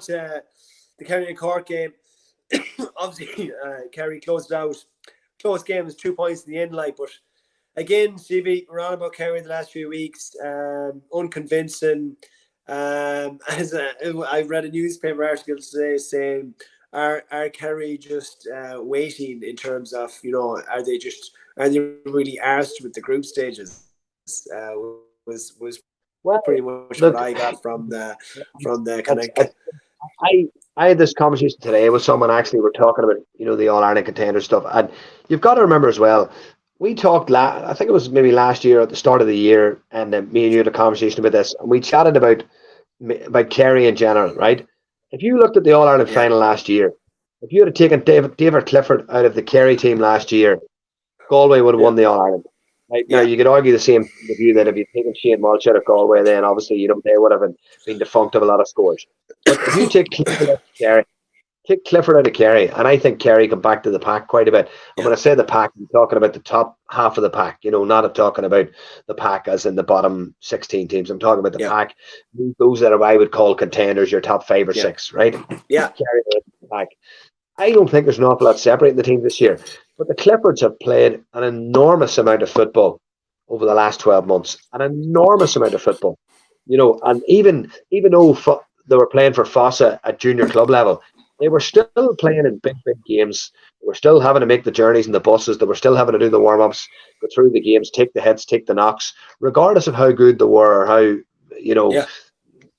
to the Kerry and Cork game. Obviously, Kerry closed it out. Close game was 2 points in the end, but again, CV, we're on about Kerry the last few weeks. Unconvincing. I read a newspaper article today saying, are Kerry just waiting in terms of, are they really arsed with the group stages? Was Well, pretty much look, what I got from the kind it's, of. I had this conversation today with someone. Actually, we're talking about the All Ireland contender stuff, and you've got to remember as well. We talked I think it was maybe last year at the start of the year, and me and you had a conversation about this, and we chatted about Kerry in general, right? If you looked at the All Ireland Yeah, final last year, if you had taken David Clifford out of the Kerry team last year, Galway would have yeah, won the All Ireland. Right now, yeah, you could argue the same view that if you'd taken Shane Walsh out of Galway, then obviously they would have been defunct of a lot of scores. But if you take Clifford out of Kerry, and I think Kerry come back to the pack quite a bit. And yeah, when I say the pack, I'm talking about the top half of the pack, not talking about the pack as in the bottom 16 teams. I'm talking about the yeah, pack, those that I would call contenders, your top 5 or 6, right? yeah, Kerry out of the pack. I don't think there's an awful lot separating the teams this year, but the Cliffords have played an enormous amount of football over the last 12 months, an enormous amount of football, and even though they were playing for Fossa at junior club level, they were still playing in big games. They were still having to make the journeys in the buses. They were still having to do the warm-ups, go through the games, take the hits, take the knocks, regardless of how good they were or how, yeah,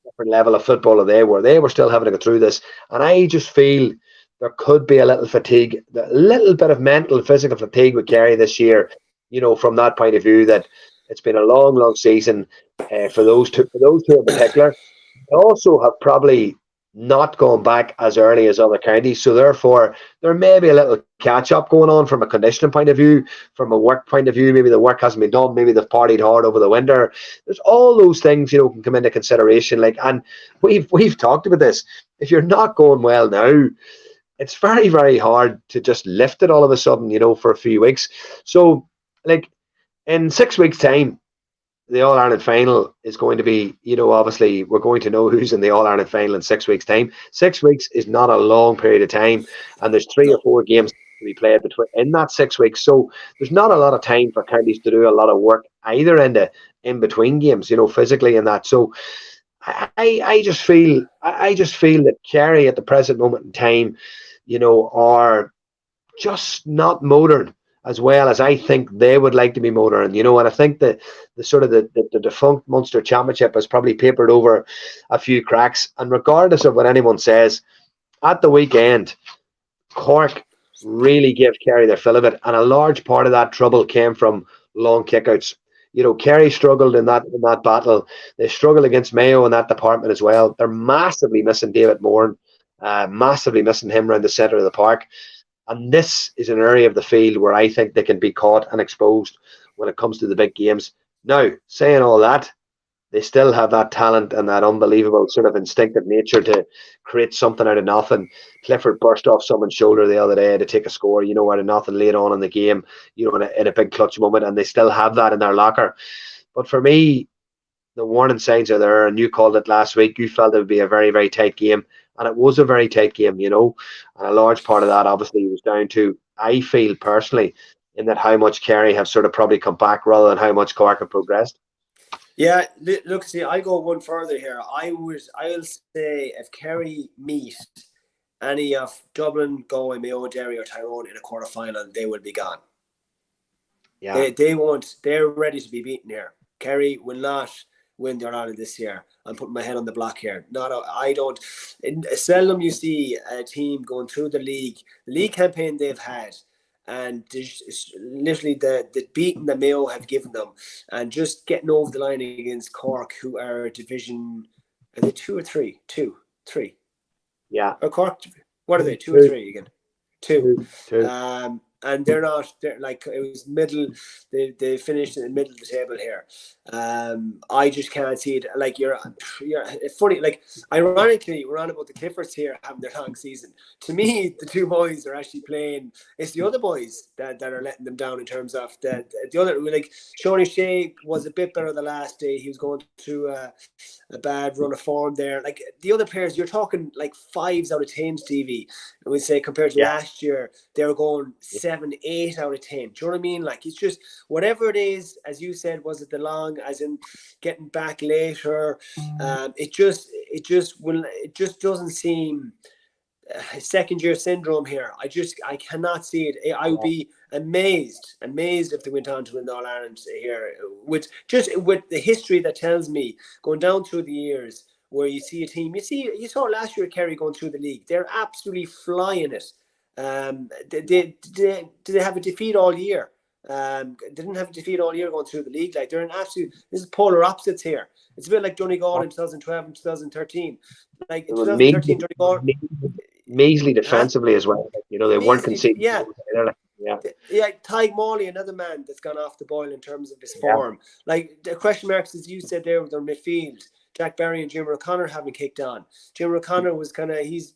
different level of footballer they were. They were still having to go through this. And I just feel there could be a little fatigue, a little bit of mental, physical fatigue with Kerry this year, from that point of view, that it's been a long season for those two in particular. They also have probably not gone back as early as other counties. So therefore, there may be a little catch up going on from a conditioning point of view, from a work point of view. Maybe the work hasn't been done. Maybe they've partied hard over the winter. There's all those things, can come into consideration. And we've talked about this. If you're not going well now, it's very, very hard to just lift it all of a sudden, for a few weeks. So, in 6 weeks' time, the All Ireland final is going to be, obviously we're going to know who's in the All Ireland final in 6 weeks' time. 6 weeks is not a long period of time, and there's 3 or 4 games to be played in that 6 weeks. So there's not a lot of time for counties to do a lot of work either in between games, physically and that. So I just feel that Kerry at the present moment in time, are just not motoring as well as I think they would like to be motoring, and I think that the sort of the defunct Munster Championship has probably papered over a few cracks. And regardless of what anyone says, at the weekend, Cork really gave Kerry their fill of it, and a large part of that trouble came from long kickouts. Kerry struggled in that battle. They struggled against Mayo in that department as well. They're massively missing David Moore, massively missing him around the centre of the park. And this is an area of the field where I think they can be caught and exposed when it comes to the big games. Now, saying all that, they still have that talent and that unbelievable sort of instinctive nature to create something out of nothing. Clifford burst off someone's shoulder the other day to take a score, out of nothing late on in the game, in a big clutch moment, and they still have that in their locker. But for me, the warning signs are there, and you called it last week. You felt it would be a very, very tight game, and it was a very tight game, and a large part of that obviously was down to, I feel personally, in that how much Kerry have sort of probably come back rather than how much Cork have progressed. yeah. Look, see, I go one further here. I'll say if Kerry meet any of Dublin, Galway, Mayo, Derry, or Tyrone in a quarter final, they will be gone. Yeah. They won't. They're ready to be beaten here. Kerry will not win the Ireland this year. I'm putting my head on the block here. I don't. Seldom you see a team going through the league campaign they've had, and literally the beating the Mayo have given them, and just getting over the line against Cork, who are division. Are they 2 or 3? 2, 3. Yeah. Or Cork? What are they? 2 or Two. 3 again? 2. Two. And and they're not. They're like, it was middle. They finished in the middle of the table here. I just can't see it. Like you're it's funny. Like ironically, we're on about the Cliffords here having their long season. To me, the two boys are actually playing. It's the other boys that are letting them down in terms of the other. Like Shawnee Shea was a bit better the last day. He was going through a bad run of form there. Like the other players, you're talking like 5s out of 10, Stevie. And we say compared to last year, they were going 7, 8 out of 10. Do you know what I mean? Like it's just whatever it is, as you said, was it the long, as in getting back later? It just doesn't seem second year syndrome here. I cannot see it. I would be amazed if they went on to win the All Ireland here with the history that tells me going down through the years where you see a team. You saw last year Kerry going through the league. They're absolutely flying it. Did they have a defeat all year? They didn't have a defeat all year going through the league. Like they're an absolute. This is polar opposites here. It's a bit like Donegal in 2012 and 2013. Like in 2013, Donegal. Measly defensively as well. You know, they weren't conceding. Yeah. Yeah, Tyg Morley, another man that's gone off the boil in terms of his form. Like the question marks, as you said there, with their midfield. Jack Barry and Jim O'Connor haven't kicked on. Jim O'Connor was he's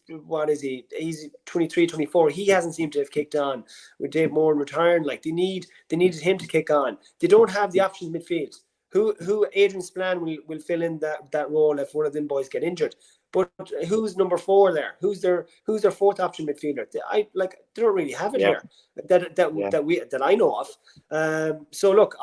23, 24. He hasn't seemed to have kicked on with Dave Moore retiring. Like they needed him to kick on. They don't have the options midfield. Who Adrian Spillane will fill in that role if one of them boys get injured. But who's number 4 there? Who's their 4th option midfielder? They don't really have it here that I know of. So look,